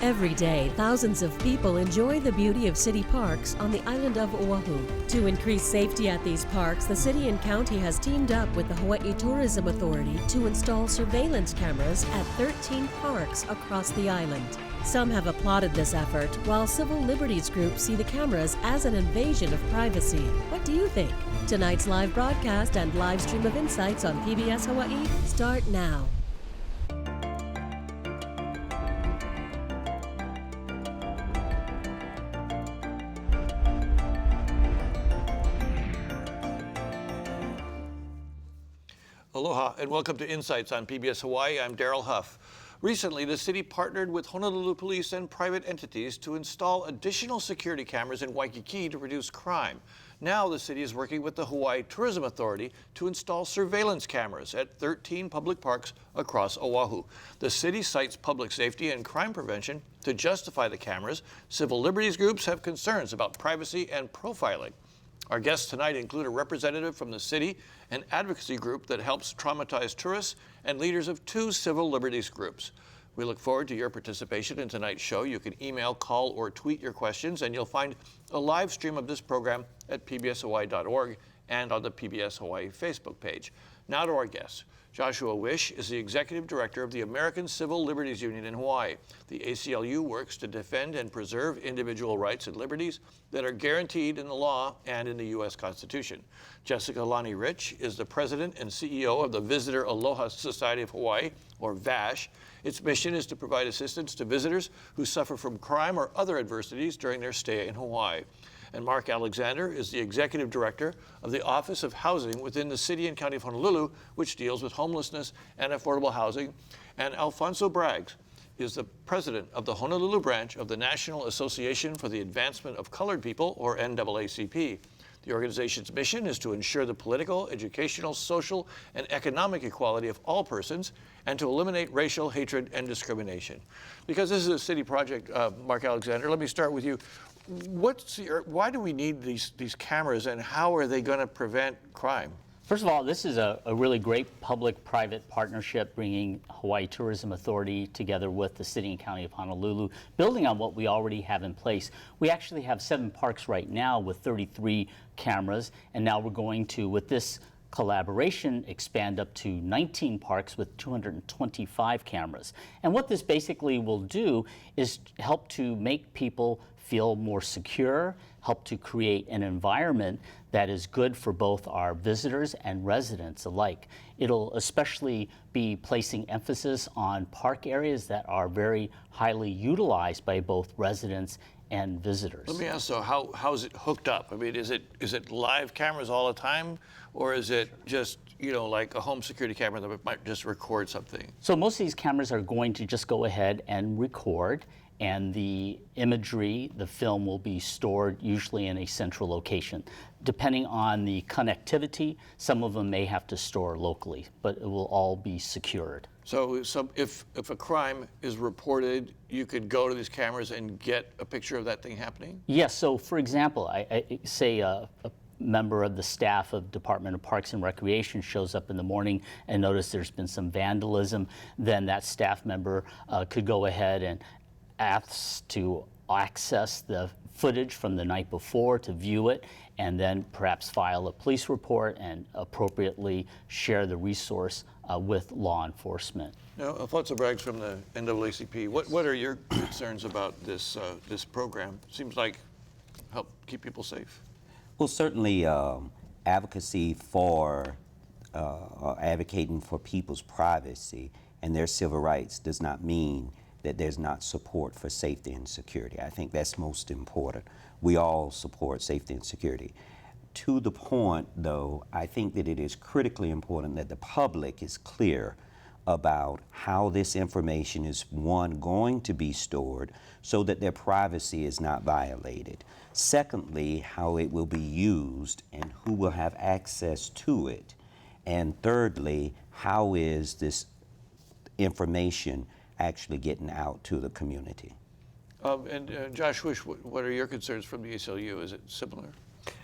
Every day, thousands of people enjoy the beauty of city parks on the island of Oʻahu. To increase safety at these parks, the city and county has teamed up with the Hawaiʻi Tourism Authority to install surveillance cameras at 13 parks across the island. Some have applauded this effort, while civil liberties groups see the cameras as an invasion of privacy. What do you think? Tonight's live broadcast and live stream of Insights on PBS Hawaii start now. Aloha and welcome to Insights on PBS Hawaii. I'm Daryl Huff. Recently, the city partnered with Honolulu Police and private entities to install additional security cameras in Waikiki to reduce crime. Now the city is working with the Hawaiʻi Tourism Authority to install surveillance cameras at 13 public parks across Oʻahu. The city cites public safety and crime prevention to justify the cameras. Civil liberties groups have concerns about privacy and profiling. Our guests tonight include a representative from the city, an advocacy group that helps traumatized tourists, and leaders of 2 civil liberties groups. We look forward to your participation in tonight's show. You can email, call, or tweet your questions, and you'll find a live stream of this program at pbshawaii.org and on the PBS Hawaii Facebook page. Now to our guests. Joshua Wish is the Executive Director of the American Civil Liberties Union in Hawaii. The ACLU works to defend and preserve individual rights and liberties that are guaranteed in the law and in the U.S. Constitution. Jessica Lani Rich is the President and CEO of the Visitor Aloha Society of Hawaii, or VASH. Its mission is to provide assistance to visitors who suffer from crime or other adversities during their stay in Hawaii. And Mark Alexander is the Executive Director of the Office of Housing within the City and County of Honolulu, which deals with homelessness and affordable housing. And Alfonso Braggs is the President of the Honolulu branch of the National Association for the Advancement of Colored People, or NAACP. The organization's mission is to ensure the political, educational, social, and economic equality of all persons and to eliminate racial hatred and discrimination. Because this is a city project, Mark Alexander, let me start with you. Why do we need these cameras, and how are they going to prevent crime? First of all, this is a really great public-private partnership bringing Hawaiʻi Tourism Authority together with the City and County of Honolulu, building on what we already have in place. We actually have 7 parks right now with 33 cameras, and now we're going to, with this collaboration, expand up to 19 parks with 225 cameras. And what this basically will do is help to make people feel more secure, help to create an environment that is good for both our visitors and residents alike. It'll especially be placing emphasis on park areas that are very highly utilized by both residents and visitors. Let me ask, so how is it hooked up? I mean, is it live cameras all the time, or is it just, you know, like a home security camera that might just record something? So most of these cameras are going to just go ahead and record, and the imagery, the film, will be stored usually in a central location. Depending on the connectivity, some of them may have to store locally, but it will all be secured. So if a crime is reported, you could go to these cameras and get a picture of that thing happening? Yes, so for example, I say a member of the staff of Department of Parks and Recreation shows up in the morning and notice there's been some vandalism, then that staff member could go ahead and ask to access the footage from the night before to view it, and then perhaps file a police report and appropriately share the resource with law enforcement. Now, Alfonso Braggs from the NAACP, what are your concerns about this program? Seems like help keep people safe. Well, certainly advocacy for advocating for people's privacy and their civil rights does not mean that there's not support for safety and security. I think that's most important. We all support safety and security. To the point, though, I think that it is critically important that the public is clear about how this information is, one, going to be stored so that their privacy is not violated. Secondly, how it will be used and who will have access to it. And thirdly, how is this information actually getting out to the community? Josh Wish, what are your concerns from the ACLU? Is it similar?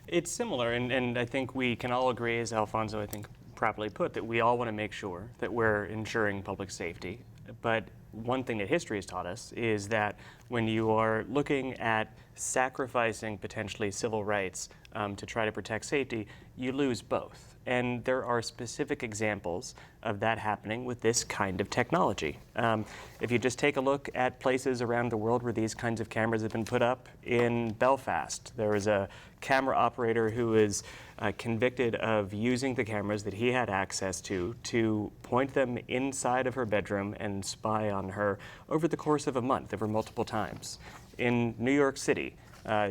It's similar, and I think we can all agree, as Alfonso, I think, properly put, that we all want to make sure that we're ensuring public safety. But one thing that history has taught us is that when you are looking at sacrificing potentially civil rights to try to protect safety, you lose both. And there are specific examples of that happening with this kind of technology. If you just take a look at places around the world where these kinds of cameras have been put up, in Belfast, there was a camera operator who was convicted of using the cameras that he had access to point them inside of her bedroom and spy on her over the course of a month, over multiple times. In New York City,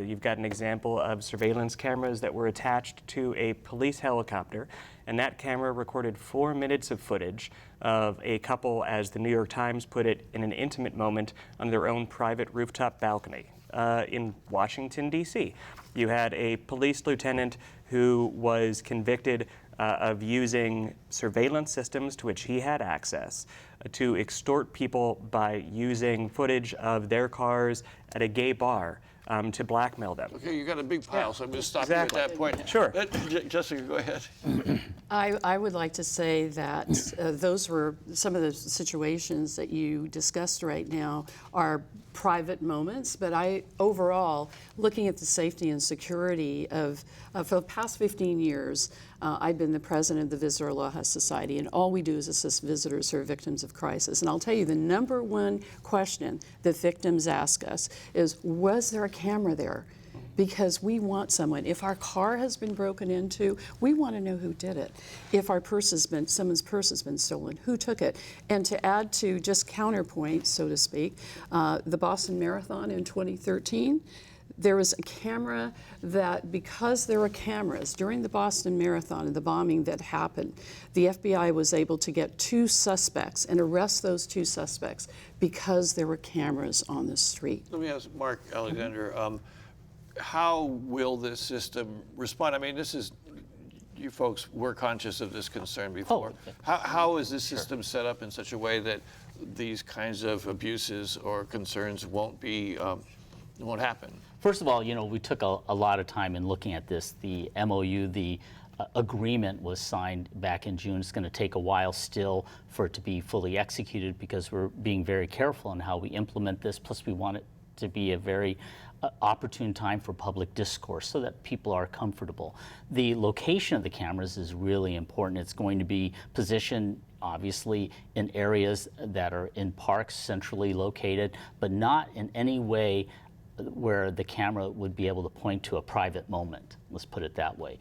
you've got an example of surveillance cameras that were attached to a police helicopter, and that camera recorded 4 minutes of footage of a couple, as the New York Times put it, in an intimate moment on their own private rooftop balcony. In Washington, D.C., you had a police lieutenant who was convicted of using surveillance systems to which he had access to extort people by using footage of their cars at a gay bar to blackmail them. Okay, you got a big pile, so I'm going to stop you at that point. Sure. Jessica, go ahead. I would like to say that those were some of the situations that you discussed right now are private moments, but overall, looking at the safety and security for the past 15 years, I've been the president of the Visitor Aloha Society, and all we do is assist visitors who are victims of crisis. And I'll tell you, the number one question that victims ask us is, was there a camera there? Because we want someone. If our car has been broken into, we want to know who did it. If someone's purse has been stolen, who took it? And to add to just counterpoint, so to speak, the Boston Marathon in 2013, there was a camera that, because there were cameras during the Boston Marathon and the bombing that happened, the FBI was able to get 2 suspects and arrest those 2 suspects because there were cameras on the street. Let me ask Mark Alexander, how will this system respond? I mean, you folks were conscious of this concern before. Oh, okay. How is this system set up in such a way that these kinds of abuses or concerns won't happen? First of all, we took a lot of time in looking at this. The MOU, the agreement was signed back in June. It's going to take a while still for it to be fully executed because we're being very careful in how we implement this. Plus, we want it to be a very opportune time for public discourse so that people are comfortable. The location of the cameras is really important. It's going to be positioned obviously in areas that are in parks, centrally located, but not in any way where the camera would be able to point to a private moment, let's put it that way.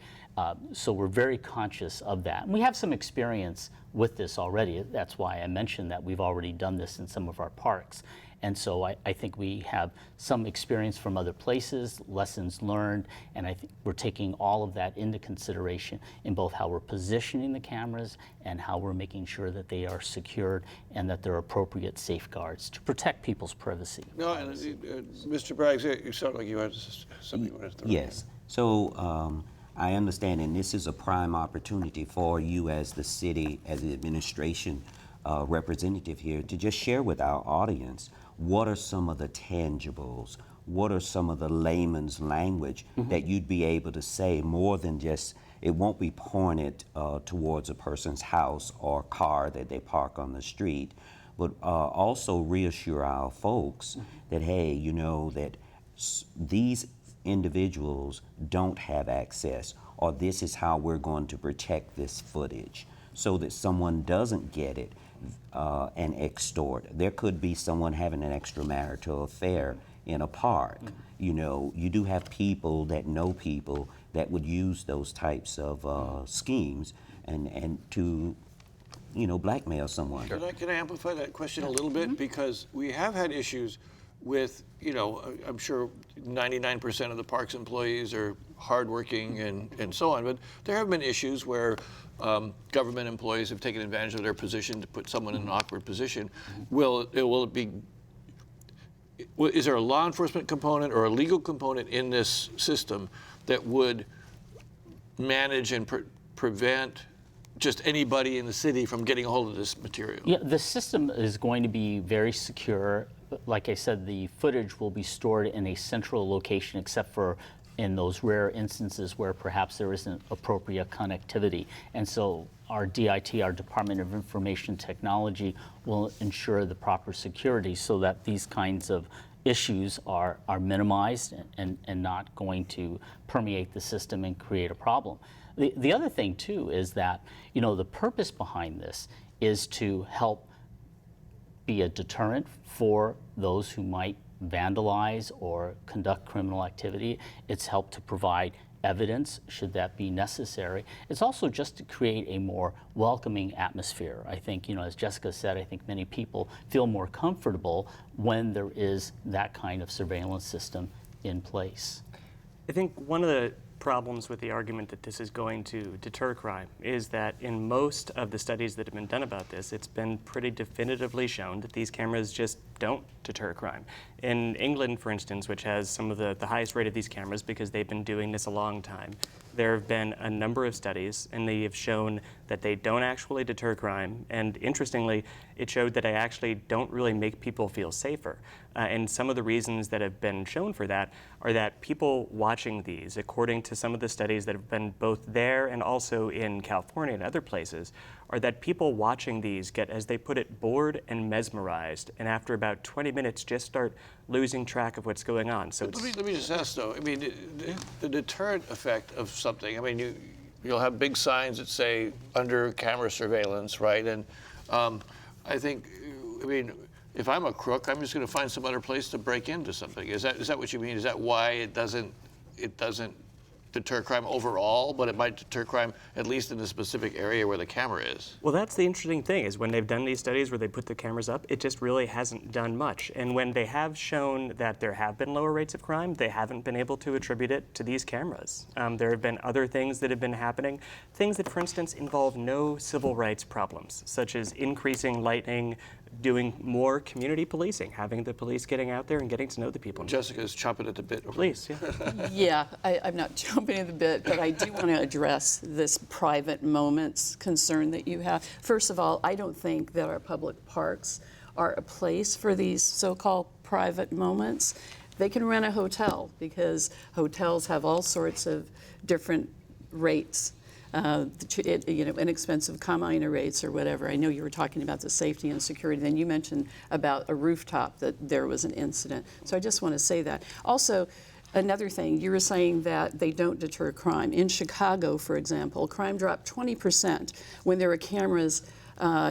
So we're very conscious of that. And we have some experience with this already. That's why I mentioned that we've already done this in some of our parks. And so I think we have some experience from other places, lessons learned, and I think we're taking all of that into consideration in both how we're positioning the cameras and how we're making sure that they are secured and that there are appropriate safeguards to protect people's privacy. No, and Mr. Braggs, you sound like you had something you wanted to throw in. Yes. So I understand, and this is a prime opportunity for you as the city, as the administration representative here, to just share with our audience what are some of the tangibles, what are some of the layman's language that you'd be able to say more than just, it won't be pointed towards a person's house or car that they park on the street, but also reassure our folks that, hey, that these individuals don't have access, or this is how we're going to protect this footage so that someone doesn't get it and extort. There could be someone having an extramarital affair in a park. You do have people that know people that would use those types of schemes and to blackmail someone. Can I amplify that question a little bit? Because we have had issues with, I'm sure 99% of the park's employees are hardworking and so on, but there have been issues where government employees have taken advantage of their position to put someone in an awkward position. Is there a law enforcement component or a legal component in this system that would manage and prevent just anybody in the city from getting a hold of this material? Yeah, the system is going to be very secure. Like I said, the footage will be stored in a central location except for in those rare instances where perhaps there isn't appropriate connectivity. And so our DIT, our Department of Information Technology, will ensure the proper security so that these kinds of issues are minimized and not going to permeate the system and create a problem. The other thing too is that, you know, the purpose behind this is to help be a deterrent for those who might vandalize or conduct criminal activity. It's helped to provide evidence should that be necessary. It's also just to create a more welcoming atmosphere. I think, you know, as Jessica said, I think many people feel more comfortable when there is that kind of surveillance system in place. I think one of the problems with the argument that this is going to deter crime is that in most of the studies that have been done about this, it's been pretty definitively shown that these cameras just don't deter crime. In England, for instance, which has some of the highest rate of these cameras because they've been doing this a long time, there have been a number of studies and they have shown that they don't actually deter crime. And interestingly, it showed that they actually don't really make people feel safer. And some of the reasons that have been shown for that are that people watching these, according to some of the studies that have been both there and also in California and other places, are that people watching these get, as they put it, bored and mesmerized, and after about 20 minutes just start losing track of what's going on. So let me just ask though, I mean, the deterrent effect of something, I mean, you'll have big signs that say under camera surveillance, right? And I think, I mean, if I'm a crook, I'm just going to find some other place to break into something. Is that what you mean? Is that why it doesn't deter crime overall, but it might deter crime at least in the specific area where the camera is? Well, that's the interesting thing, is when they've done these studies where they put the cameras up, it just really hasn't done much. And when they have shown that there have been lower rates of crime, they haven't been able to attribute it to these cameras. There have been other things that have been happening, things that, for instance, involve no civil rights problems, such as increasing lighting, doing more community policing, having the police getting out there and getting to know the people. Jessica's chomping at the bit. Please, yeah. Yeah, I'm not jumping in the bit, but I do want to address this private moments concern that you have. First of all, I don't think that our public parks are a place for these so-called private moments. They can rent a hotel because hotels have all sorts of different rates. Inexpensive common rates or whatever. I know you were talking about the safety and security. Then you mentioned about a rooftop that there was an incident. So I just want to say that. Also, another thing, you were saying that they don't deter crime. In Chicago, for example, crime dropped 20% when there were cameras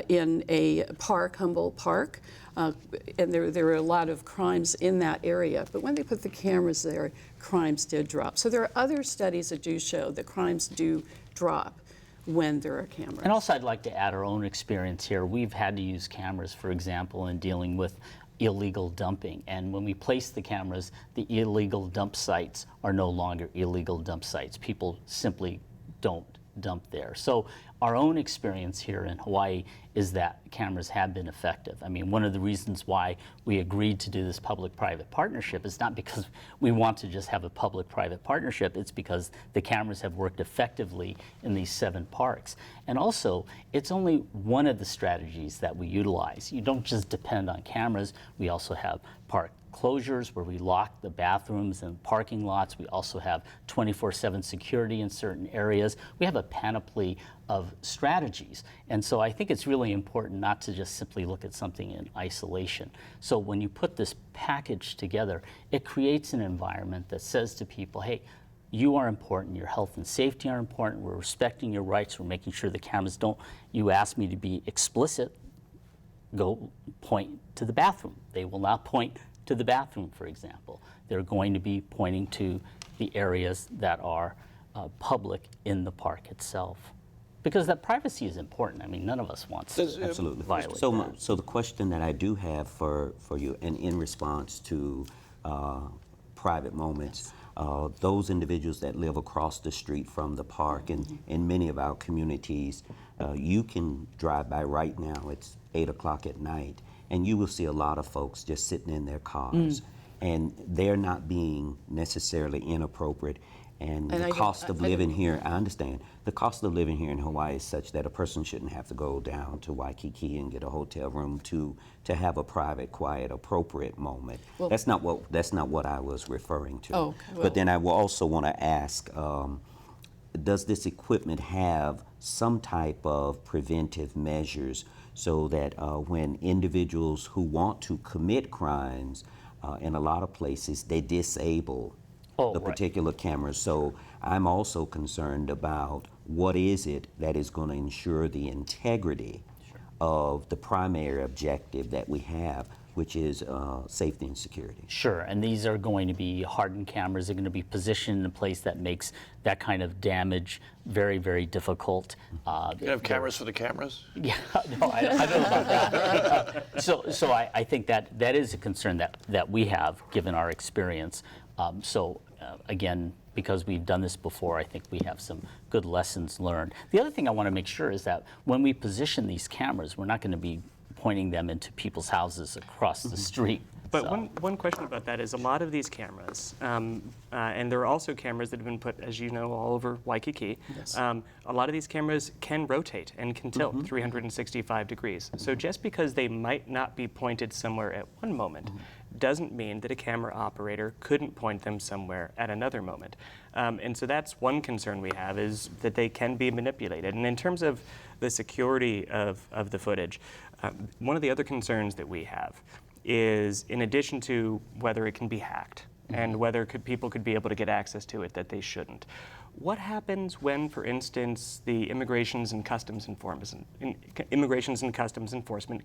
in a park, Humboldt Park. And there were a lot of crimes in that area. But when they put the cameras there, crimes did drop. So there are other studies that do show that crimes do drop when there are cameras. And also I'd like to add our own experience here. We've had to use cameras, for example, in dealing with illegal dumping. And when we place the cameras, the illegal dump sites are no longer illegal dump sites. People simply don't dump there. So our own experience here in Hawaii is that cameras have been effective. I mean, one of the reasons why we agreed to do this public-private partnership is not because we want to just have a public-private partnership, it's because the cameras have worked effectively in these 7 parks. And also, it's only one of the strategies that we utilize. You don't just depend on cameras, we also have park closures where we lock the bathrooms and parking lots. We also have 24/7 security in certain areas. We have a panoply of strategies. And so I think it's really important not to just simply look at something in isolation. So when you put this package together, it creates an environment that says to people, hey, you are important, your health and safety are important, we're respecting your rights, we're making sure the cameras don't, you ask me to be explicit, go point to the bathroom. They will not point to the bathroom, for example. They're going to be pointing to the areas that are public in the park itself. Because that privacy is important. I mean, none of us wants to Absolutely. violate So, that. so the question that I do have for you, and in response to private moments, those individuals that live across the street from the park and in many of our communities, you can drive by right now, it's 8 o'clock at night, and you will see a lot of folks just sitting in their cars. And they're not being necessarily inappropriate. And And the I don't- cost of I living don't- here, I understand, the cost of living here in Hawaii is such that a person shouldn't have to go down to Waikiki and get a hotel room to have a private, quiet, appropriate moment. Well- That's not what I was referring to. Oh, okay, well- But then I will also want to ask, does this equipment have some type of preventive measures so that when individuals who want to commit crimes, in a lot of places, they disable the right. particular cameras? So I'm also concerned about what is it that is going to ensure the integrity of the primary objective that we have, which is safety and security. Sure, and these are going to be hardened cameras. They're going to be positioned in a place that makes that kind of damage very, very difficult. You have cameras for the cameras? Yeah, no, I don't know about that. So I think that is a concern that we have, given our experience. Again, because we've done this before, I think we have some good lessons learned. The other thing I want to make sure is that when we position these cameras, we're not going to be pointing them into people's houses across the street. But So- one question about that is a lot of these cameras, and there are also cameras that have been put, as you know, all over Waikiki. Yes. A lot of these cameras can rotate and can tilt 365 degrees. So just because they might not be pointed somewhere at one moment doesn't mean that a camera operator couldn't point them somewhere at another moment. And so that's one concern we have, is that they can be manipulated. And in terms of the security of the footage, one of the other concerns that we have is, in addition to whether it can be hacked and whether people could be able to get access to it that they shouldn't, what happens when, for instance, the Immigrations and Customs Enforcement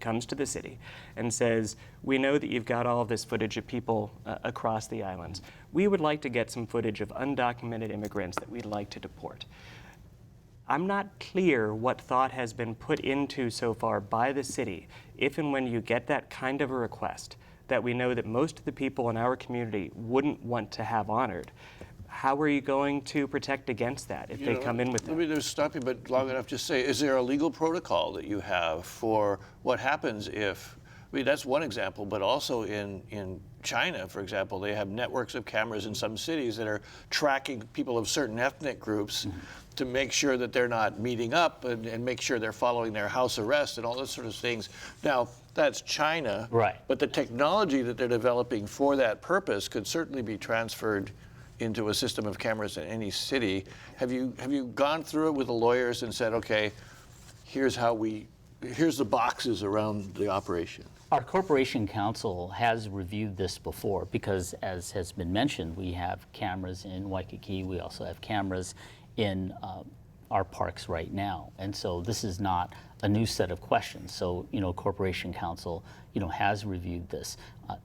comes to the city and says, we know that you've got all of this footage of people across the islands. We would like to get some footage of undocumented immigrants that we'd like to deport. I'm not clear what thought has been put into so far by the city, if and when you get that kind of a request that we know that most of the people in our community wouldn't want to have honored. How are you going to protect against that if they come in with that? Let me just stop you, but long enough to say, is there a legal protocol that you have for what happens if, I mean, that's one example, but also in China, for example, they have networks of cameras in some cities that are tracking people of certain ethnic groups to make sure that they're not meeting up and make sure they're following their house arrest and all those sort of things. Now, that's China, Right. but the technology that they're developing for that purpose could certainly be transferred into a system of cameras in any city. Have you gone through it with the lawyers and said, okay, here's the boxes around the operation? Our Corporation Council has reviewed this before because, as has been mentioned, we have cameras in Waikiki. We also have cameras in our parks right now. And so this is not a new set of questions. So, Corporation Council, has reviewed this.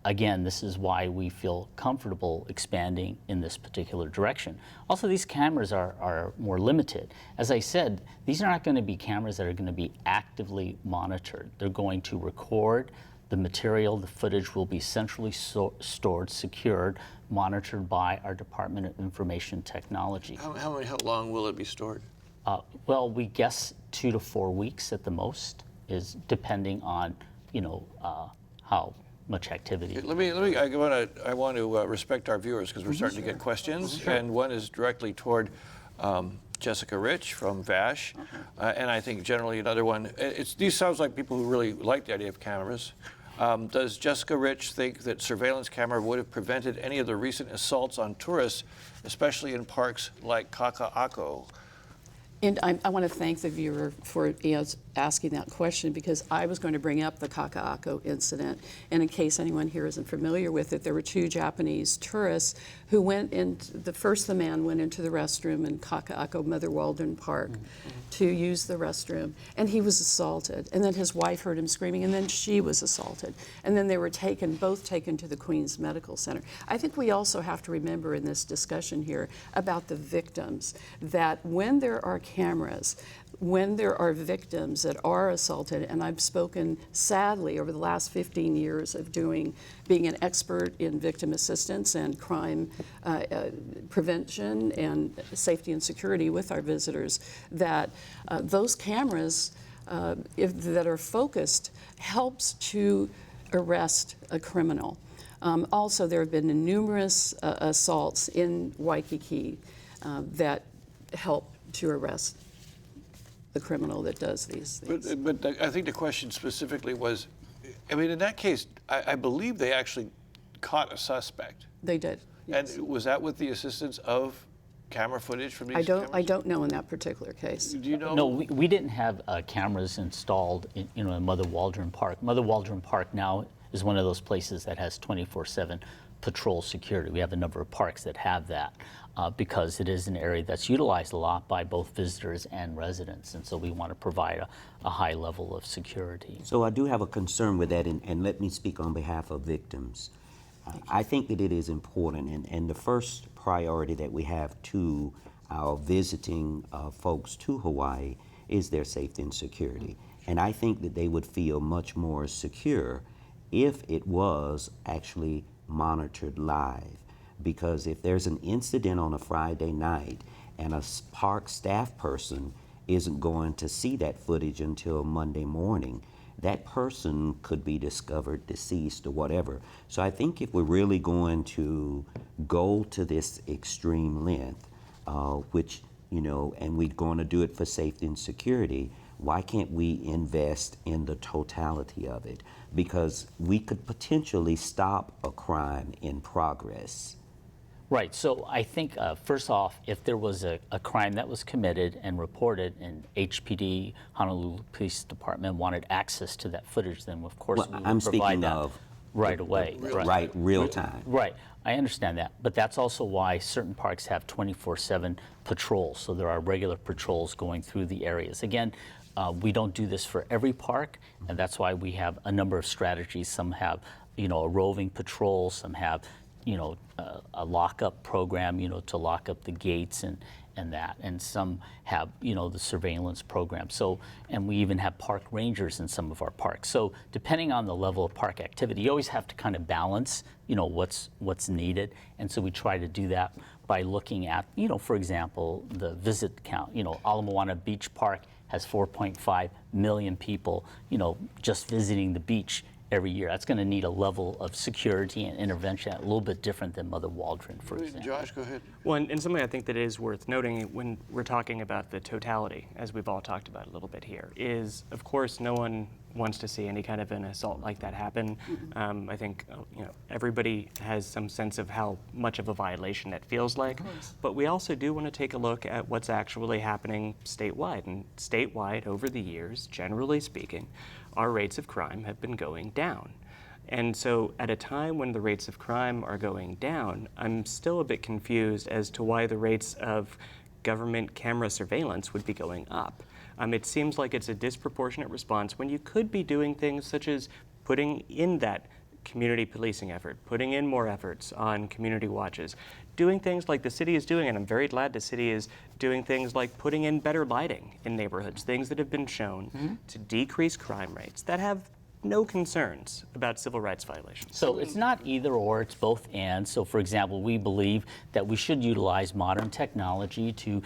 Again, this is why we feel comfortable expanding in this particular direction. Also, these cameras are more limited. As I said, these are not going to be cameras that are going to be actively monitored. They're going to record the material. The footage will be centrally stored, secured, monitored by our Department of Information Technology. How long will it be stored? Well, we guess 2 to 4 weeks at the most, is depending on, how much activity. I want to respect our viewers because we're starting to get questions, and one is directly toward Jessica Rich from VASH, and I think generally another one. These sounds like people who really like the idea of cameras. Does Jessica Rich think that surveillance camera would have prevented any of the recent assaults on tourists, especially in parks like Kaka'ako? And I want to thank the viewer for asking that question, because I was going to bring up the Kaka'ako incident. And in case anyone here isn't familiar with it, there were 2 Japanese tourists who went in. The man went into the restroom in Kaka'ako Mother Walden Park to use the restroom, and he was assaulted. And then his wife heard him screaming, and then she was assaulted. And then they were both taken to the Queens Medical Center. I think we also have to remember in this discussion here about the victims, that when there are cameras, when there are victims that are assaulted, and I've spoken sadly over the last 15 years of being an expert in victim assistance and crime prevention and safety and security with our visitors, that those cameras that are focused helps to arrest a criminal. Also, there have been numerous assaults in Waikiki. that help to arrest the criminal that does these things. But I think the question specifically was, I mean, in that case, I believe they actually caught a suspect. They did. Yes. And was that with the assistance of camera footage from these cameras? I don't know in that particular case. Do you know? No, we didn't have cameras installed in Mother Waldron Park. Mother Waldron Park now is one of those places that has 24/7 patrol security. We have a number of parks that have that because it is an area that's utilized a lot by both visitors and residents, and so we want to provide a high level of security. So I do have a concern with that, and let me speak on behalf of victims. I think that it is important, and the first priority that we have to our visiting folks to Hawaii is their safety and security. And I think that they would feel much more secure if it was actually monitored live. Because if there's an incident on a Friday night and a park staff person isn't going to see that footage until Monday morning, that person could be discovered deceased or whatever. So I think if we're really going to go to this extreme length, which, and we're going to do it for safety and security, why can't we invest in the totality of it? Because we could potentially stop a crime in progress. Right, so I think first off, if there was a crime that was committed and reported and HPD, Honolulu Police Department, wanted access to that footage, then of course we would provide that right away. Real time. Right, I understand that, but that's also why certain parks have 24/7 patrols, so there are regular patrols going through the areas. Again, we don't do this for every park, and that's why we have a number of strategies. Some have, a roving patrol, some have a lockup program, to lock up the gates and that, and some have, the surveillance program. So, and we even have park rangers in some of our parks. So, depending on the level of park activity, you always have to kind of balance, what's needed, and so we try to do that by looking at, for example, the visit count. Ala Moana Beach Park has 4.5 million people, just visiting the beach every year. That's going to need a level of security and intervention a little bit different than Mother Waldron, for example. Josh, go ahead. Well, and something I think that is worth noting when we're talking about the totality, as we've all talked about a little bit here, is, of course, no one wants to see any kind of an assault like that happen. I think everybody has some sense of how much of a violation that feels like, but we also do want to take a look at what's actually happening statewide. And statewide, over the years, generally speaking, our rates of crime have been going down. And so at a time when the rates of crime are going down, I'm still a bit confused as to why the rates of government camera surveillance would be going up. It seems like it's a disproportionate response when you could be doing things such as putting in that community policing effort, putting in more efforts on community watches, doing things like the city is doing, and I'm very glad the city is doing things like putting in better lighting in neighborhoods, things that have been shown to decrease crime rates that have no concerns about civil rights violations. So it's not either or, it's both and. So for example, we believe that we should utilize modern technology to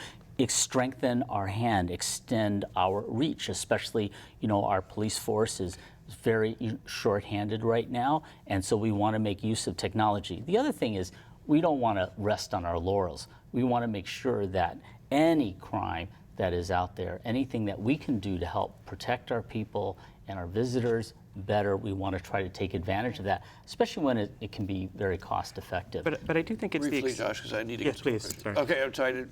strengthen our hand, extend our reach, especially, our police force is very short-handed right now, and so we want to make use of technology. The other thing is we don't want to rest on our laurels. We want to make sure that any crime that is out there, anything that we can do to help protect our people and our visitors better, we want to try to take advantage of that, especially when it can be very cost effective. But I do think it's briefly, Josh, because I need to yes, get please. Sorry. Okay, I'm sorry.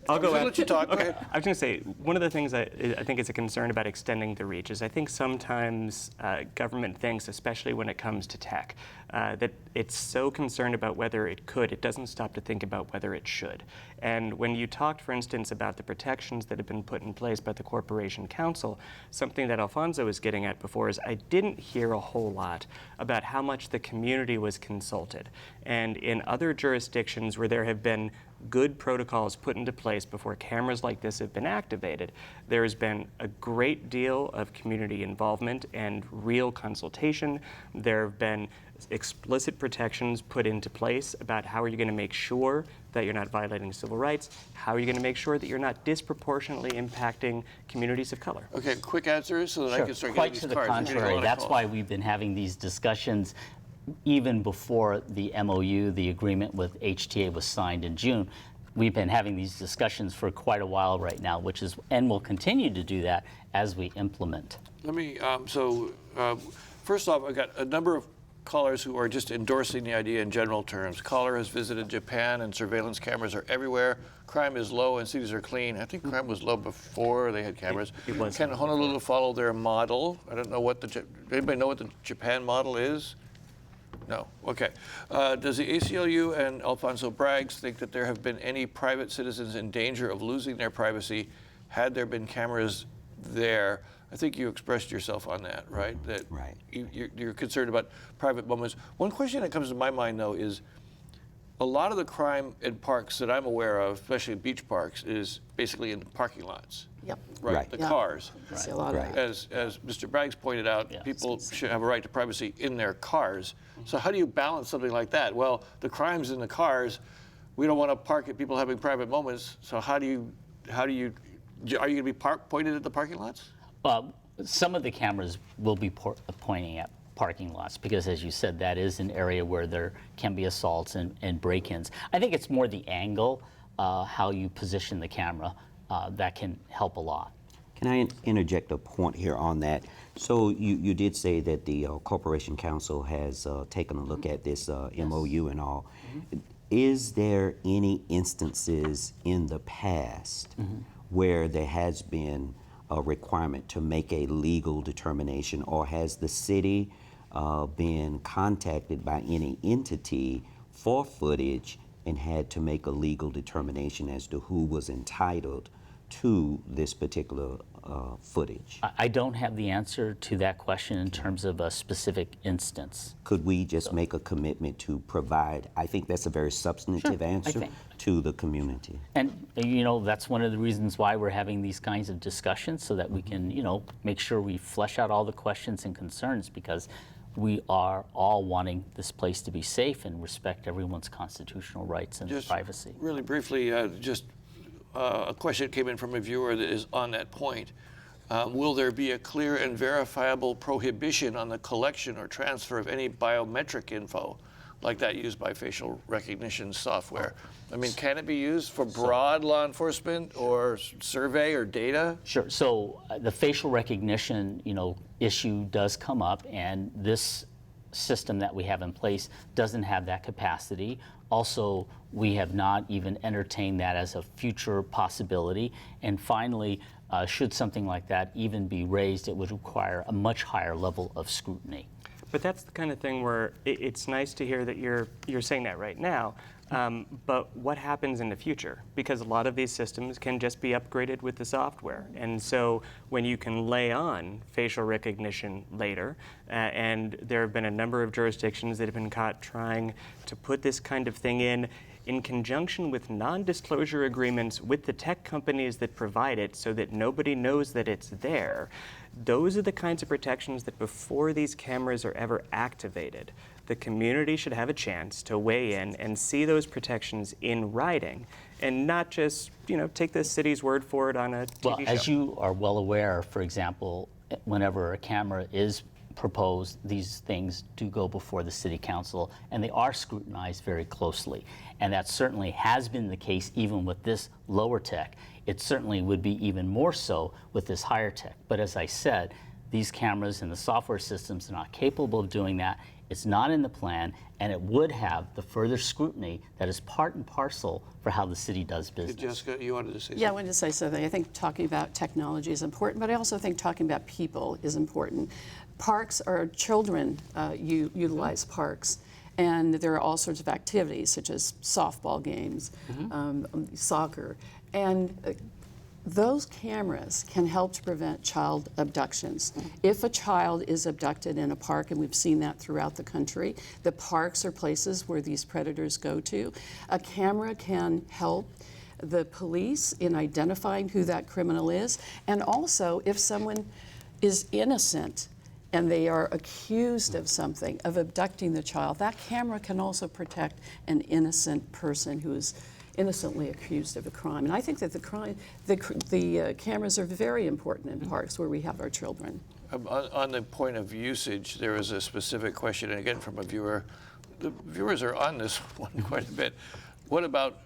I'll go let you talk. Okay. Go ahead. I was going to say, one of the things I think is a concern about extending the reach is I think sometimes government thinks, especially when it comes to tech, that it's so concerned about whether it could, it doesn't stop to think about whether it should. And when you talked, for instance, about the protections that have been put in place by the Corporation Council, something that Alfonso was getting at before is I didn't hear a whole lot about how much the community was consulted. And in other jurisdictions where there have been good protocols put into place before cameras like this have been activated, there's been a great deal of community involvement and real consultation. There have been explicit protections put into place about how are you going to make sure that you're not violating civil rights, how are you going to make sure that you're not disproportionately impacting communities of color. Okay, quick answers so that I can start Quite getting to these the cards. contrary. That's why we've been having these discussions even before the MOU, the agreement with HTA, was signed in June. we've been having these discussions for quite a while right now, which is, and we'll continue to do that as we implement. Let me, first off, I've got a number of callers who are just endorsing the idea in general terms. Caller has visited Japan and surveillance cameras are everywhere. Crime is low and cities are clean. I think crime was low before they had cameras. It was. Can Honolulu follow their model? I don't know what anybody know what the Japan model is? No, okay. Does the ACLU and Alfonso Braggs think that there have been any private citizens in danger of losing their privacy had there been cameras there? I think you expressed yourself on that, right? That Right. You're concerned about private moments. One question that comes to my mind, though, is a lot of the crime in parks that I'm aware of, especially beach parks, is basically in the parking lots. Yep. Right, Right. the Yeah. cars. I see a lot Right. of that. As Mr. Braggs pointed out, Yeah. people should have a right to privacy in their cars. So how do you balance something like that? Well, the crime's in the cars. We don't want to park at people having private moments. So are you going to be pointed at the parking lots? Some of the cameras will be pointing at parking lots because, as you said, that is an area where there can be assaults and break-ins. I think it's more the angle, how you position the camera, that can help a lot. Can I interject a point here on that? So you did say that the Corporation Council has taken a look at this MOU and all. Is there any instances in the past where there has been a requirement to make a legal determination, or has the city been contacted by any entity for footage and had to make a legal determination as to who was entitled to this particular footage? I don't have the answer to that question in terms of a specific instance. Could we just make a commitment to provide? I think that's a very substantive answer think. to the community. And, you know, that's one of the reasons why we're having these kinds of discussions, so that we can, you know, make sure we flesh out all the questions and concerns, because we are all wanting this place to be safe and respect everyone's constitutional rights and Just privacy. Really briefly, a question came in from a viewer that is on that point. Will there be a clear and verifiable prohibition on the collection or transfer of any biometric info like that used by facial recognition software? I mean, can it be used for broad law enforcement or survey or data? Sure. So the facial recognition, you know, issue does come up, and this system that we have in place doesn't have that capacity. Also, we have not even entertained that as a future possibility. And finally, should something like that even be raised, it would require a much higher level of scrutiny. But that's the kind of thing where it's nice to hear that you're saying that right now. But what happens in the future? Because a lot of these systems can just be upgraded with the software. And so when you can lay on facial recognition later, and there have been a number of jurisdictions that have been caught trying to put this kind of thing in conjunction with non-disclosure agreements with the tech companies that provide it, so that nobody knows that it's there. Those are the kinds of protections that before these cameras are ever activated, the community should have a chance to weigh in and see those protections in writing, and not just, you know, take the city's word for it on a TV Well, show. as you are well aware, for example, whenever a camera is proposed, these things do go before the City Council, and they are scrutinized very closely. And that certainly has been the case even with this lower tech. It certainly would be even more so with this higher tech. But as I said, these cameras and the software systems are not capable of doing that. It's not in the plan, and it would have the further scrutiny that is part and parcel for how the city does business. Jessica, you wanted to say Yeah, I something? wanted to say something. I think talking about technology is important, but I also think talking about people is important. Parks are children utilize parks, and there are all sorts of activities such as softball games, soccer, and those cameras can help to prevent child abductions. If a child is abducted in a park, and we've seen that throughout the country, the parks are places where these predators go to. A camera can help the police in identifying who that criminal is, and also if someone is innocent and they are accused of something, of abducting the child, that camera can also protect an innocent person who is innocently accused of a crime. And I think that the cameras are very important in parks where we have our children. On the point of usage, there was a specific question, and again from a viewer. The viewers are on this one quite a bit. What about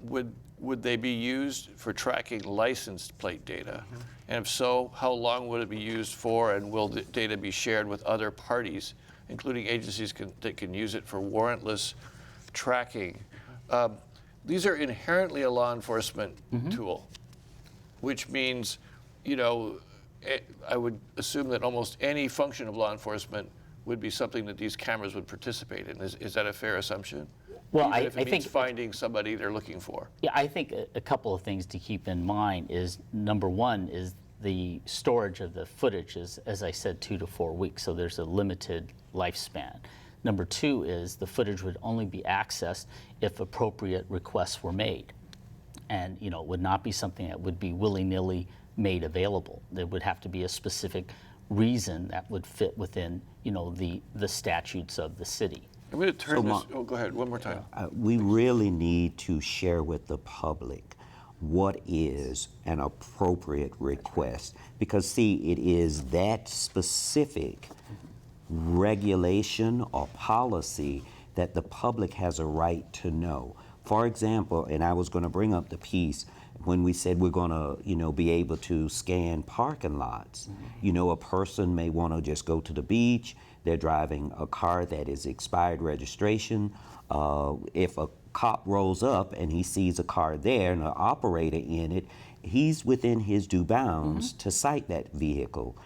would they be used for tracking license plate data? And if so, how long would it be used for, and will the data be shared with other parties, including agencies that can use it for warrantless tracking? These are inherently a law enforcement tool, which means, you know, I would assume that almost any function of law enforcement would be something that these cameras would participate in. Is that a fair assumption? Well, Even if it I means think finding somebody they're looking for. Yeah, I think a couple of things to keep in mind is, number one is the storage of the footage is, as I said, 2 to 4 weeks, so there's a limited lifespan. Number two is the footage would only be accessed if appropriate requests were made. And, you know, it would not be something that would be willy-nilly made available. There would have to be a specific reason that would fit within, you know, the statutes of the city. I'm going to turn this, oh, go ahead, one more time. We really need to share with the public what is an appropriate request, because see, it is that specific regulation or policy that the public has a right to know. For example, and I was going to bring up the piece when we said we're going to, you know, be able to scan parking lots. You know, a person may want to just go to the beach. They're driving a car that is expired registration. If a cop rolls up and he sees a car there and an operator in it, he's within his due bounds to cite that vehicle.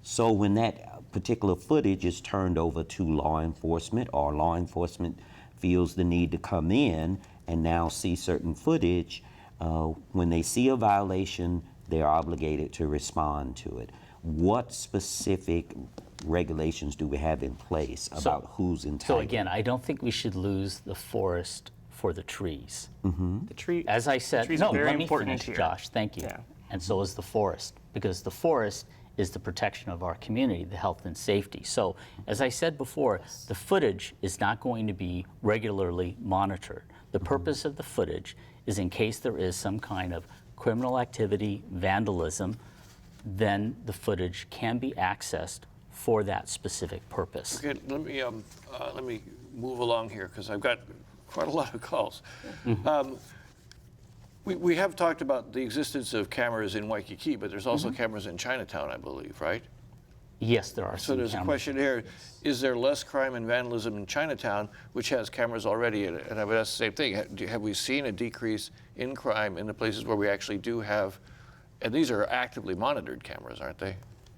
So when that particular footage is turned over to law enforcement, or law enforcement feels the need to come in and now see certain footage, when they see a violation, they're obligated to respond to it. What specific regulations do we have in place about who's entitled? So again, I don't think we should lose the forest for the trees. The tree, As I said, trees no, are very let me important finish, here. Josh, thank you. Yeah. And so is the forest, because the forest is the protection of our community, the health and safety. So as I said before, the footage is not going to be regularly monitored. The purpose of the footage is in case there is some kind of criminal activity, vandalism, then the footage can be accessed for that specific purpose. Okay, let me move along here because I've got quite a lot of calls. We have talked about the existence of cameras in Waikiki, but there's also cameras in Chinatown, I believe, right? Yes, there are So some there's a cameras. question here, is there less crime and vandalism in Chinatown, which has cameras already? And I would ask the same thing, have we seen a decrease in crime in the places where we actually do have, and these are actively monitored cameras, aren't they?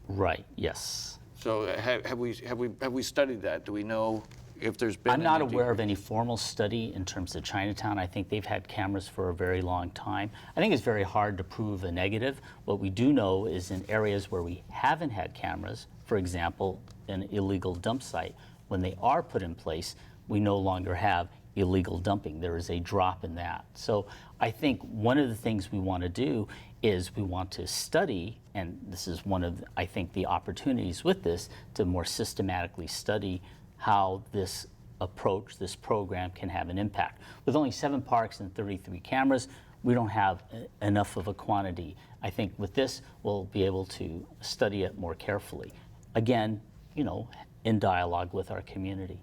Right, yes. So have we studied that? Do we know if there's been I'm not any aware of any formal study in terms of Chinatown. I think they've had cameras for a very long time. I think it's very hard to prove a negative. What we do know is in areas where we haven't had cameras, for example, an illegal dump site, when they are put in place, we no longer have illegal dumping. There is a drop in that. So I think one of the things we want to do is we want to study, and this is one of, I think, the opportunities with this, to more systematically study how this approach, this program can have an impact. With only 7 parks and 33 cameras, we don't have enough of a quantity. I think with this, we'll be able to study it more carefully. Again, you know, in dialogue with our community.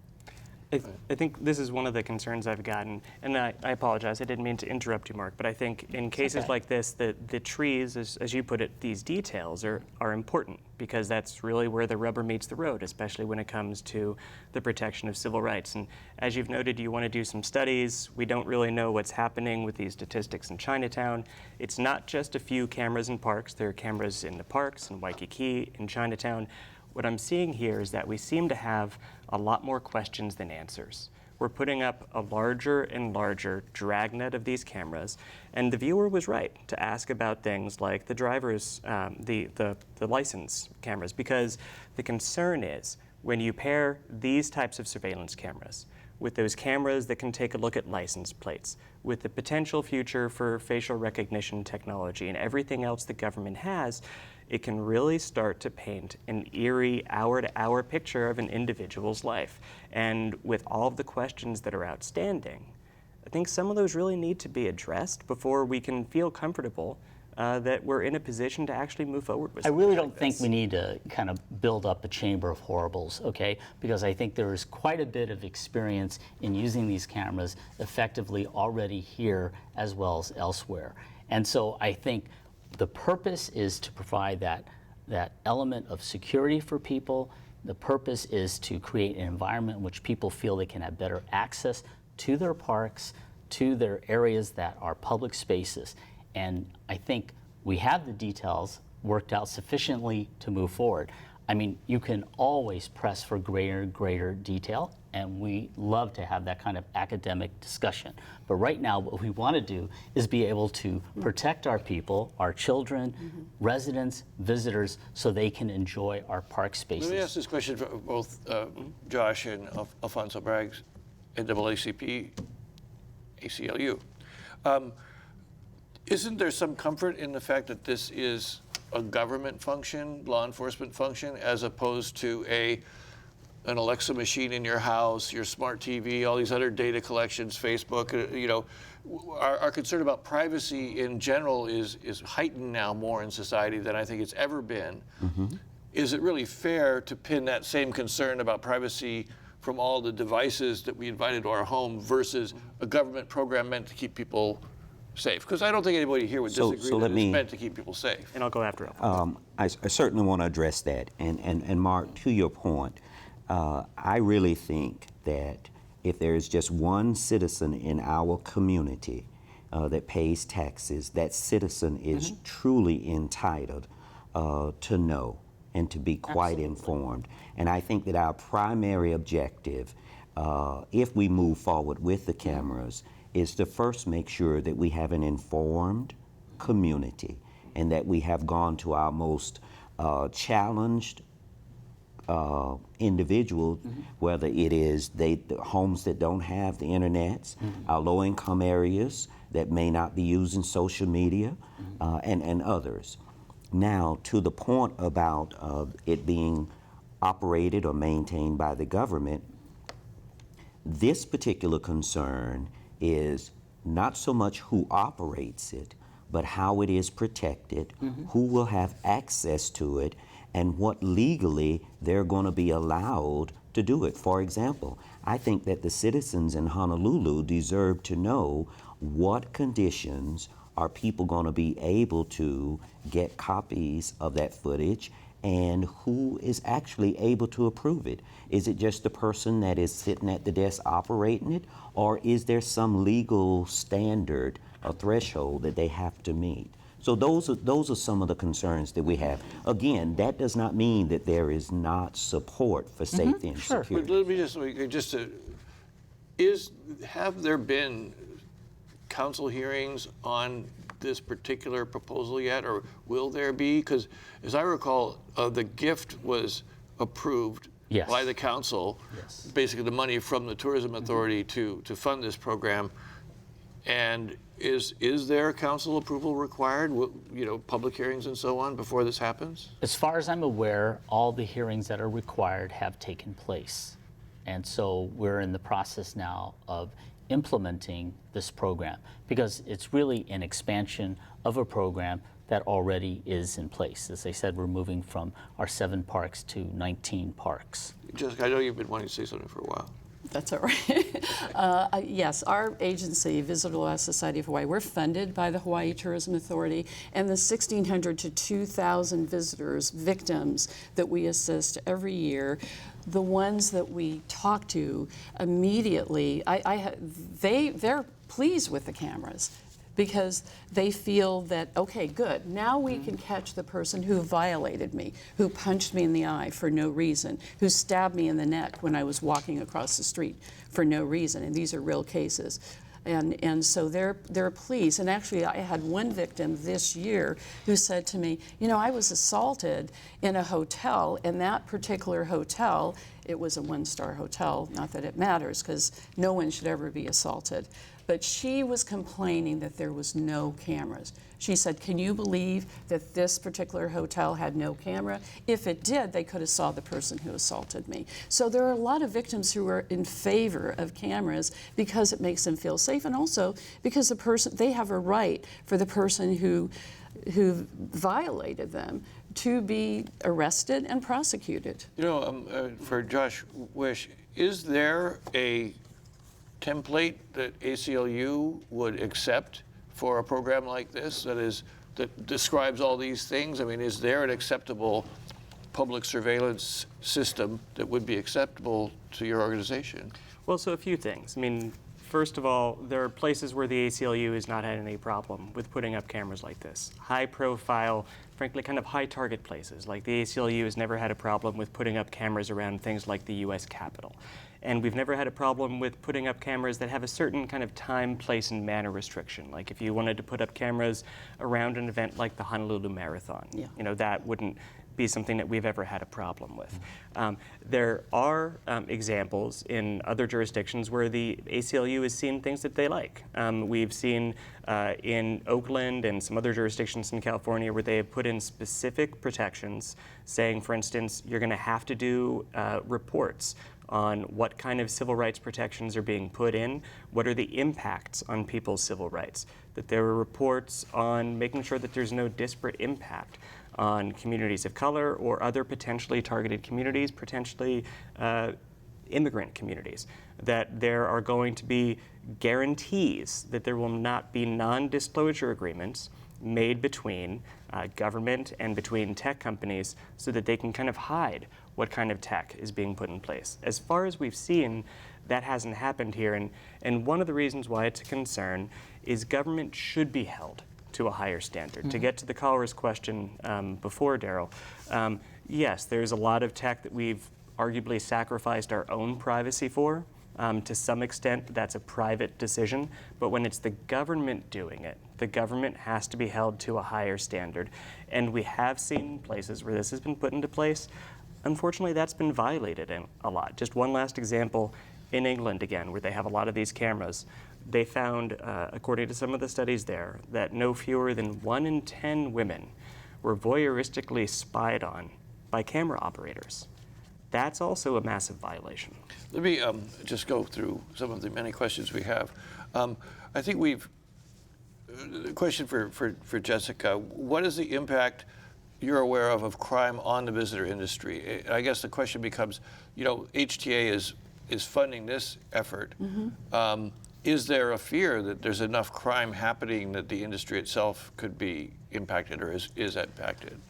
I think this is one of the concerns I've gotten, and I apologize, I didn't mean to interrupt you, Mark, but I think in cases like this, the trees, as you put it, these details are important, because that's really where the rubber meets the road, especially when it comes to the protection of civil rights. And as you've noted, you want to do some studies. We don't really know what's happening with these statistics in Chinatown. It's not just a few cameras in parks. There are cameras in the parks, in Waikiki, in Chinatown. What I'm seeing here is that we seem to have a lot more questions than answers. We're putting up a larger and larger dragnet of these cameras, and the viewer was right to ask about things like the driver's, the license cameras, because the concern is when you pair these types of surveillance cameras with those cameras that can take a look at license plates, with the potential future for facial recognition technology and everything else the government has, it can really start to paint an eerie hour-to-hour picture of an individual's life. And with all of the questions that are outstanding, I think some of those really need to be addressed before we can feel comfortable that we're in a position to actually move forward with I something really like don't think this. we need to kind of build up a chamber of horribles, okay? Because I think there is quite a bit of experience in using these cameras effectively already here as well as elsewhere. And so I think the purpose is to provide that element of security for people. The purpose is to create an environment in which people feel they can have better access to their parks, to their areas that are public spaces. And I think we have the details worked out sufficiently to move forward. I mean, you can always press for greater and greater detail, and we love to have that kind of academic discussion. But right now, what we want to do is be able to protect our people, our children, residents, visitors, so they can enjoy our park spaces. Let me ask this question for both Josh and Alfonso Braggs, NAACP, ACLU. Isn't there some comfort in the fact that this is a government function, law enforcement function, as opposed to an Alexa machine in your house, your smart TV, all these other data collections, Facebook? You know, our concern about privacy in general is heightened now more in society than I think it's ever been. Is it really fair to pin that same concern about privacy from all the devices that we invited to our home versus a government program meant to keep people safe? Because I don't think anybody here would disagree that it's meant to keep people safe. And I'll go after Alfonso. I certainly want to address that. And Mark, to your point, I really think that if there is just one citizen in our community that pays taxes, that citizen is truly entitled to know and to be quite informed. And I think that our primary objective, if we move forward with the cameras, is to first make sure that we have an informed community and that we have gone to our most challenged individuals, whether it is the homes that don't have the internets, our low-income areas that may not be using social media, and others. Now, to the point about it being operated or maintained by the government, this particular concern is not so much who operates it, but how it is protected, who will have access to it, and what legally they're going to be allowed to do it. For example, I think that the citizens in Honolulu deserve to know what conditions are people going to be able to get copies of that footage and who is actually able to approve it. Is it just the person that is sitting at the desk operating it, or is there some legal standard or threshold that they have to meet? So those are some of the concerns that we have. Again, that does not mean that there is not support for safety and security. But let me have there been council hearings on this particular proposal yet, or will there be? Because as I recall, the gift was approved by the council, basically the money from the Tourism Authority to fund this program. And is there council approval required, you know, public hearings and so on before this happens? As far as I'm aware, all the hearings that are required have taken place. And so we're in the process now of implementing this program because it's really an expansion of a program that already is in place. As I said, we're moving from our 7 parks to 19 parks. Jessica, I know you've been wanting to say something for a while. That's all right. Yes, our agency, Visitor Law Society of Hawaii, we're funded by the Hawaiʻi Tourism Authority, and the 1,600 to 2,000 visitors, victims that we assist every year, the ones that we talk to immediately, they're pleased with the cameras, because they feel that, okay, good, now we can catch the person who violated me, who punched me in the eye for no reason, who stabbed me in the neck when I was walking across the street for no reason, and these are real cases. And so they're pleased. And actually, I had one victim this year who said to me, you know, I was assaulted in a hotel, and that particular hotel, it was a 1-star hotel, not that it matters, because no one should ever be assaulted. But she was complaining that there was no cameras. She said, can you believe that this particular hotel had no camera? If it did, they could have saw the person who assaulted me. So there are a lot of victims who are in favor of cameras because it makes them feel safe, and also because the person, they have a right for the person who who violated them to be arrested and prosecuted. You know, for Josh Wish, is there a template that ACLU would accept for a program like this that describes all these things? I mean, is there an acceptable public surveillance system that would be acceptable to your organization? Well, so a few things. I mean, first of all, there are places where the ACLU has not had any problem with putting up cameras like this. High profile, frankly, kind of high target places. Like the ACLU has never had a problem with putting up cameras around things like the US Capitol. And we've never had a problem with putting up cameras that have a certain kind of time, place, and manner restriction. Like if you wanted to put up cameras around an event like the Honolulu Marathon, you know, that wouldn't be something that we've ever had a problem with. There are examples in other jurisdictions where the ACLU has seen things that they like. We've seen in Oakland and some other jurisdictions in California where they have put in specific protections saying, for instance, you're going to have to do reports on what kind of civil rights protections are being put in, what are the impacts on people's civil rights, that there are reports on making sure that there's no disparate impact on communities of color or other potentially targeted communities, potentially immigrant communities, that there are going to be guarantees that there will not be non-disclosure agreements made between government and between tech companies so that they can kind of hide what kind of tech is being put in place. As far as we've seen, that hasn't happened here, and one of the reasons why it's a concern is government should be held to a higher standard. To get to the caller's question before, Daryl, yes, there's a lot of tech that we've arguably sacrificed our own privacy for. To some extent, that's a private decision, but when it's the government doing it, the government has to be held to a higher standard. And we have seen places where this has been put into place. Unfortunately, that's been violated a lot. Just one last example, in England again, where they have a lot of these cameras, they found, according to some of the studies there, that no fewer than 1 in 10 women were voyeuristically spied on by camera operators. That's also a massive violation. Let me just go through some of the many questions we have. I think a question for Jessica, what is the impact you're aware of crime on the visitor industry? I guess the question becomes, you know, HTA is funding this effort. Is there a fear that there's enough crime happening that the industry itself could be impacted or is impacted?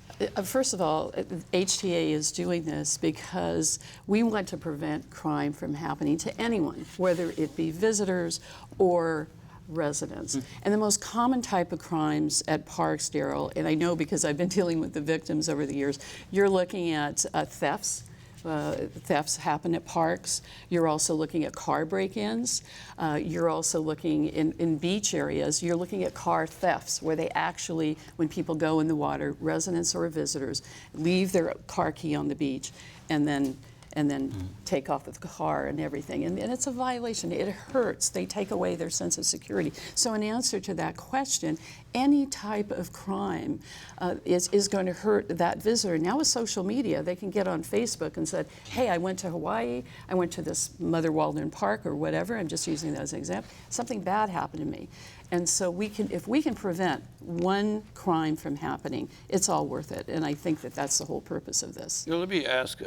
First of all, HTA is doing this because we want to prevent crime from happening to anyone, whether it be visitors or residents. And the most common type of crimes at parks, Daryl, and I know because I've been dealing with the victims over the years, you're looking at thefts. Thefts happen at parks. You're also looking at car break-ins. You're also looking in beach areas. You're looking at car thefts where they actually, when people go in the water, residents or visitors, leave their car key on the beach and then take off with the car and everything. And it's a violation. It hurts. They take away their sense of security. So in answer to that question, any type of crime is going to hurt that visitor. Now with social media, they can get on Facebook and say, hey, I went to Hawaii, I went to this Mother Waldron Park or whatever, I'm just using that as an example, something bad happened to me. And so if we can prevent one crime from happening, it's all worth it. And I think that that's the whole purpose of this. You know, let me ask,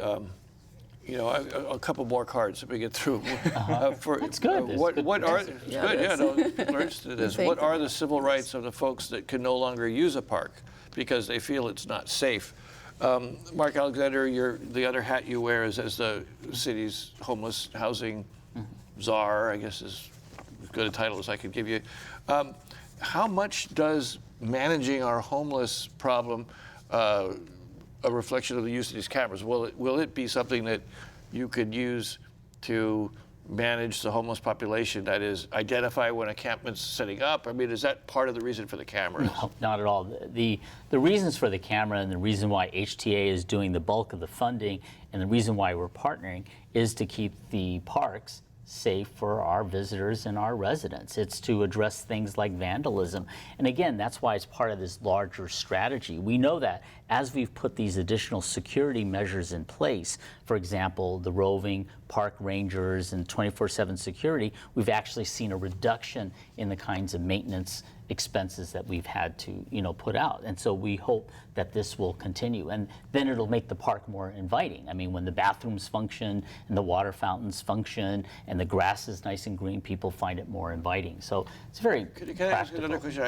you know, a couple more cards that we get through. That's good. What are people are interested in this. What are the civil rights of the folks that can no longer use a park because they feel it's not safe? Mark Alexander, the other hat you wear is as the city's homeless housing czar, I guess is as good a title as I could give you. How much does managing our homeless problem a reflection of the use of these cameras? Will it be something that you could use to manage the homeless population? That is, identify when a campment's setting up? I mean, is that part of the reason for the cameras? No, not at all. The reasons for the camera and the reason why HTA is doing the bulk of the funding and the reason why we're partnering is to keep the parks safe for our visitors and our residents. It's to address things like vandalism. And again, that's why it's part of this larger strategy. We know that as we've put these additional security measures in place, for example, the roving park rangers and 24/7 security, we've actually seen a reduction in the kinds of maintenance expenses that we've had to, put out. And so we hope that this will continue. And then it'll make the park more inviting. I mean, when the bathrooms function and the water fountains function and the grass is nice and green, people find it more inviting. So it's very Can I ask another question?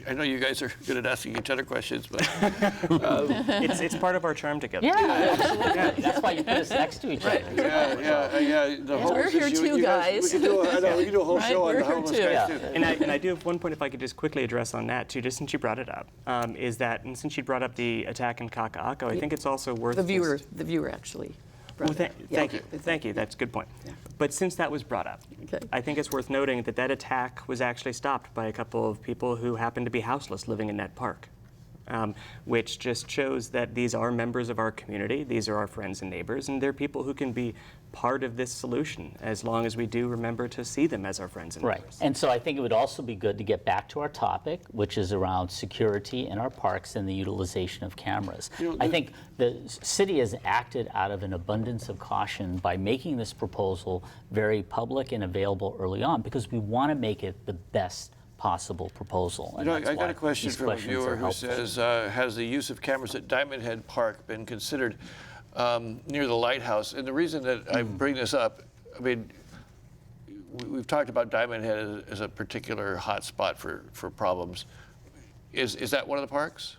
I know you guys are good at asking each other questions, but It's part of our charm together. Yeah, absolutely. That's why you put us next to each other. yeah. The We're here too, guys. We can do a whole Right, show on we're the here homeless too. guys Yeah. too. And I do have one point, if I could just quickly address on that too, just since you brought it up, is that, and since you brought up the attack in Kaka'ako, I think it's also worth The viewer actually. Well, brought it. thank you. That's a good point. Yeah. But since that was brought up, Okay. I think it's worth noting that that attack was actually stopped by a couple of people who happened to be houseless living in that park, which just shows that these are members of our community. These are our friends and neighbors, and they're people who can be part of this solution as long as we do remember to see them as our friends and Right. neighbors. And so I think it would also be good to get back to our topic, which is around security in our parks and the utilization of cameras. I think the city has acted out of an abundance of caution by making this proposal very public and available early on, because we want to make it the best possible proposal. And that's I got why a question these from a questions viewer are who helpful. says, has the use of cameras at Diamond Head Park been considered near the lighthouse? And the reason that I bring this up, I mean, we've talked about Diamond Head as a particular hot spot for problems. Is that one of the parks?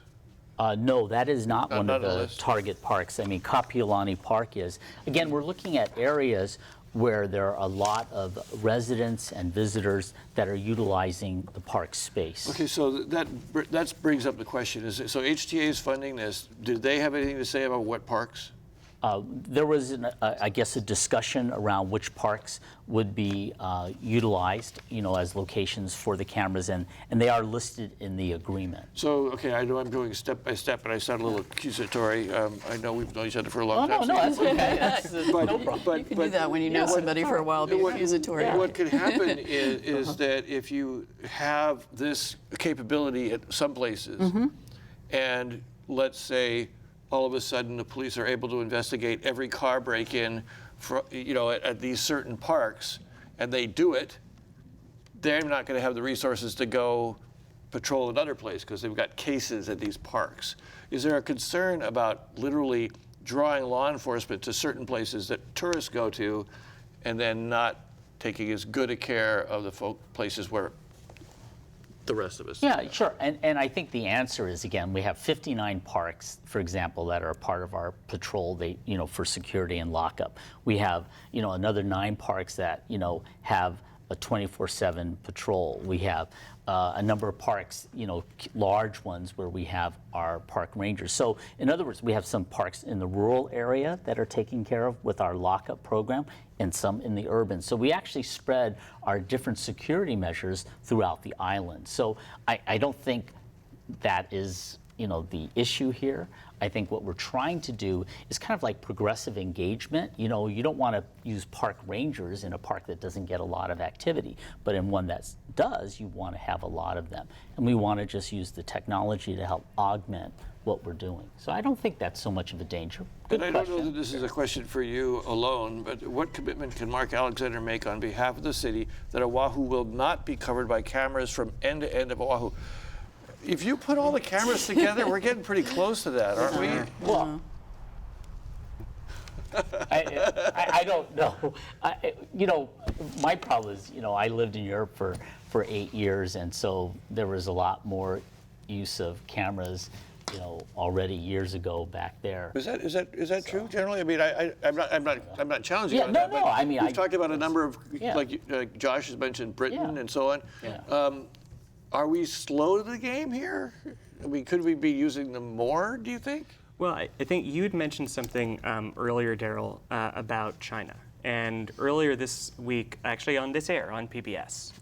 No, that is not one not of on the the list. target parks. I mean, Kapiolani Park is. Again, we're looking at areas where there are a lot of residents and visitors that are utilizing the park space. Okay, so that brings up the question. So HTA is funding this. Do they have anything to say about what parks? There was, I guess, a discussion around which parks would be utilized, as locations for the cameras, and they are listed in the agreement. So, okay, I know I'm going step by step, and I sound a little accusatory. I know we've known each other for a long Oh, time. no, that's okay. That's, no problem. You can do that when you know somebody for a while, be accusatory. What could happen is that if you have this capability at some places, and let's say all of a sudden the police are able to investigate every car break-in, at these certain parks, and they do it, they're not going to have the resources to go patrol another place because they've got cases at these parks. Is there a concern about literally drawing law enforcement to certain places that tourists go to, and then not taking as good a care of the places where the rest of us? Yeah, sure. And I think the answer is, again, we have 59 parks, for example, that are part of our patrol, for security and lockup. We have, another 9 parks that, have a 24/7 patrol. We have a number of parks, large ones where we have our park rangers. So in other words, we have some parks in the rural area that are taken care of with our lockup program, and some in the urban. So we actually spread our different security measures throughout the island. So I don't think that is, the issue here. I think what we're trying to do is kind of like progressive engagement. You don't want to use park rangers in a park that doesn't get a lot of activity, but in one that does, you want to have a lot of them. And we want to just use the technology to help augment what we're doing. So I don't think that's so much of a danger. Good And I don't question. know that this is a question for you alone, but what commitment can Mark Alexander make on behalf of the city that Oahu will not be covered by cameras from end to end of Oahu? If you put all the cameras together, we're getting pretty close to that, aren't we? Well, I don't know. My problem is, I lived in Europe for 8 years, and so there was a lot more use of cameras, already years ago back there. Is that true generally? I mean, I'm not challenging you Yeah, on no, that. no, But I mean, we've talked about a number of, Yeah. like Josh has mentioned Britain Yeah. and so on. Yeah. Are we slow to the game here? I mean, could we be using them more, do you think? Well, I think you'd mentioned something earlier, Daryl, about China. And earlier this week, actually on this air, on PBS,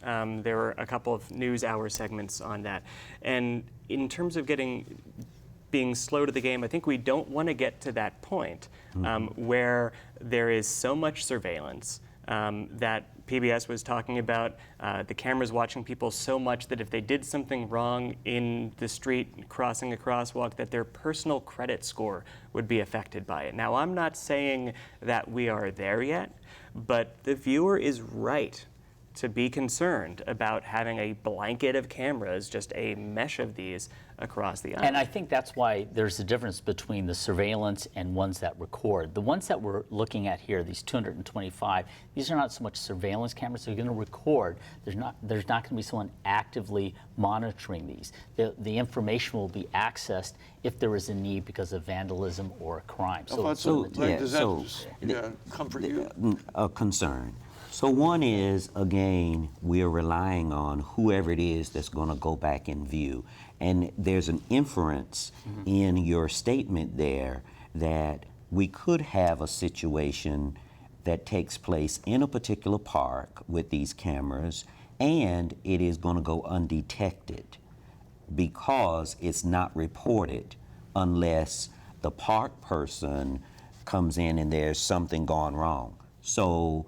there were a couple of news hour segments on that. And in terms of being slow to the game, I think we don't want to get to that point where there is so much surveillance that PBS was talking about, the cameras watching people so much that if they did something wrong in the street, crossing a crosswalk, that their personal credit score would be affected by it. Now, I'm not saying that we are there yet, but the viewer is right to be concerned about having a blanket of cameras, just a mesh of these across the island. And I think that's why there's a difference between the surveillance and ones that record. The ones that we're looking at here, these 225, these are not so much surveillance cameras. They're going to record. There's not going to be someone actively monitoring these. The information will be accessed if there is a need because of vandalism or a crime. Does that comfort you? A concern. So one is, again, we're relying on whoever it is that's going to go back and view. And there's an inference in your statement there that we could have a situation that takes place in a particular park with these cameras, and it is going to go undetected because it's not reported unless the park person comes in and there's something gone wrong. So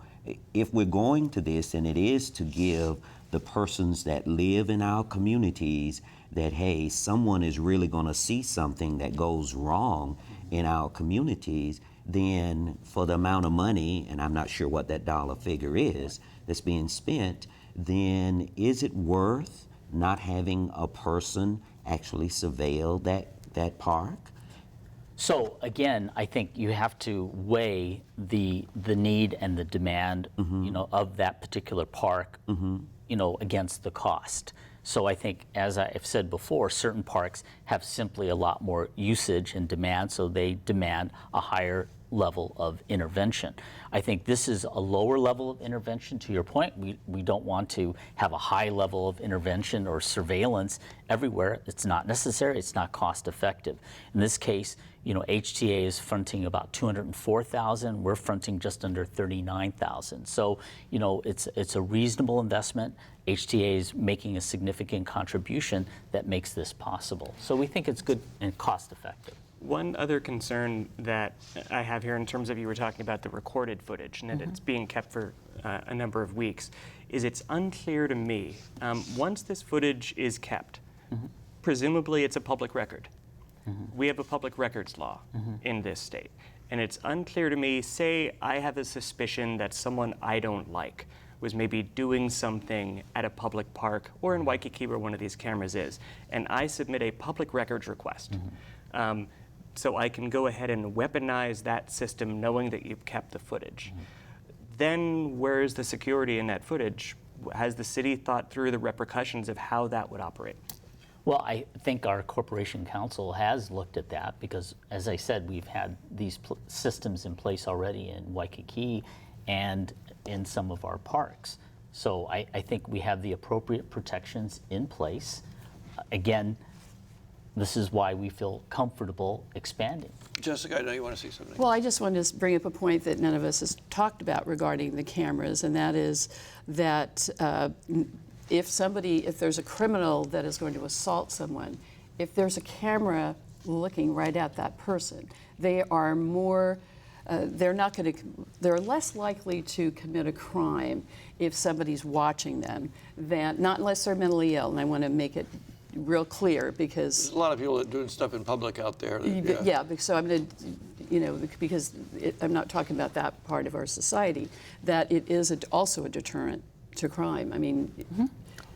if we're going to this, and it is to give the persons that live in our communities that, hey, someone is really going to see something that goes wrong in our communities, then for the amount of money, and I'm not sure what that dollar figure is that's being spent, then is it worth not having a person actually surveil that park? So again, I think you have to weigh the need and the demand, of that particular park, against the cost. So I think, as I've said before, certain parks have simply a lot more usage and demand, so they demand a higher level of intervention. I think this is a lower level of intervention. To your point, we don't want to have a high level of intervention or surveillance everywhere. It's not necessary. It's not cost effective. In this case, HTA is fronting about $204,000. We're fronting just under $39,000. So, it's a reasonable investment. HTA is making a significant contribution that makes this possible. So we think it's good and cost effective. One other concern that I have here, in terms of, you were talking about the recorded footage and that it's being kept for a number of weeks, is it's unclear to me, once this footage is kept, presumably it's a public record. We have a public records law in this state. And it's unclear to me, say I have a suspicion that someone I don't like was maybe doing something at a public park or in Waikiki where one of these cameras is, and I submit a public records request. So I can go ahead and weaponize that system knowing that you've kept the footage. Then where's the security in that footage? Has the city thought through the repercussions of how that would operate? Well, I think our Corporation Council has looked at that because, as I said, we've had these systems in place already in Waikiki and in some of our parks. So I think we have the appropriate protections in place. Again, this is why we feel comfortable expanding. Jessica, I know you want to say something. Well, I just wanted to bring up a point that none of us has talked about regarding the cameras, and that is that if there's a criminal that is going to assault someone, if there's a camera looking right at that person, they are more, they're less likely to commit a crime if somebody's watching them than, not unless they're mentally ill, and I want to make it real clear because there's a lot of people that are doing stuff in public out there. So I'm going to, because I'm not talking about that part of our society, that it is also a deterrent to crime. I mean,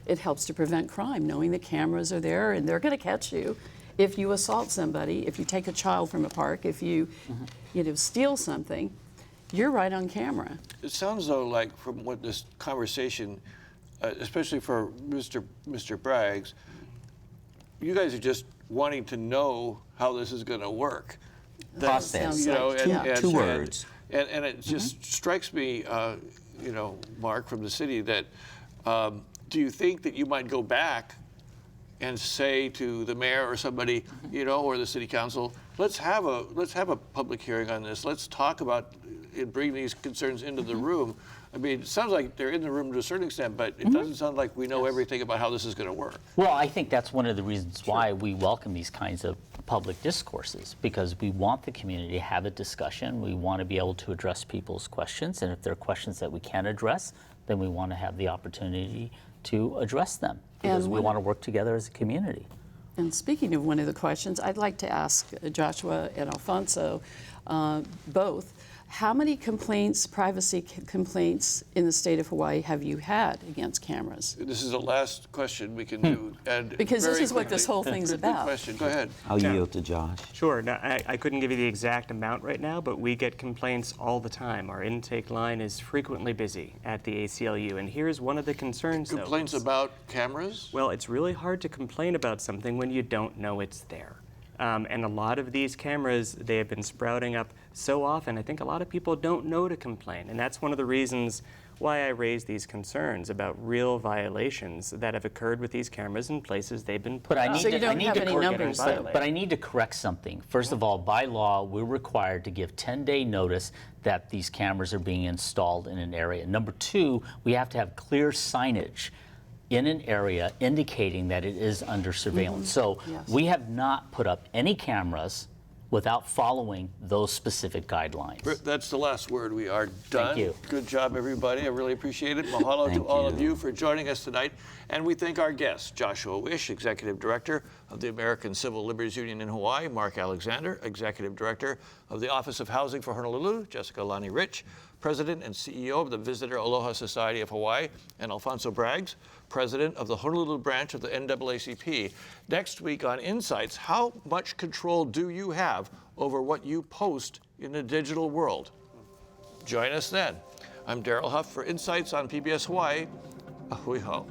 it helps to prevent crime, knowing the cameras are there and they're going to catch you if you assault somebody, if you take a child from a park, if you, steal something, you're right on camera. It sounds though like from what this conversation, especially for Mr. Braggs, you guys are just wanting to know how this is going to work. Process. Two words. And it just strikes me, Mark, from the city that do you think that you might go back and say to the mayor or somebody, or the city council, let's have a public hearing on this. Let's talk about and bring these concerns into the room. I mean, it sounds like they're in the room to a certain extent, but it doesn't sound like we know everything about how this is going to work. Well, I think that's one of the reasons why we welcome these kinds of public discourses, because we want the community to have a discussion. We want to be able to address people's questions, and if there are questions that we can address, then we want to have the opportunity to address them, because we want to work together as a community. And speaking of one of the questions, I'd like to ask Joshua and Alfonso both, How many complaints, privacy complaints in the state of Hawaii have you had against cameras? This is the last question we can do. And Because this very is what this quickly. whole thing's Good about. question. Go ahead. I'll yield to Josh. Sure. Now, I couldn't give you the exact amount right now, but we get complaints all the time. Our intake line is frequently busy at the ACLU, and here's one of the concerns, Complaints though. about cameras? Well, it's really hard to complain about something when you don't know it's there. And a lot of these cameras, they have been sprouting up so often, I think a lot of people don't know to complain. And that's one of the reasons why I raise these concerns about real violations that have occurred with these cameras in places they've been put But I up. need So you to, don't I need have to any correct- numbers, though. but I need to correct something. First of all, by law, we're required to give 10-day notice that these cameras are being installed in an area. Number two, we have to have clear signage in an area indicating that it is under surveillance. So Yes. we have not put up any cameras without following those specific guidelines. That's the last word. We are done. Thank you. Good job, everybody. I really appreciate it. Mahalo to Thank all of you. you for joining us tonight. And we thank our guests, Joshua Wish, Executive Director of the American Civil Liberties Union in Hawaii, Mark Alexander, Executive Director of the Office of Housing for Honolulu, Jessica Lani Rich, President and CEO of the Visitor Aloha Society of Hawaii, and Alfonso Braggs, President of the Honolulu branch of the NAACP. Next week on Insights, how much control do you have over what you post in the digital world? Join us then. I'm Daryl Huff for Insights on PBS Hawaii. Ahui ho.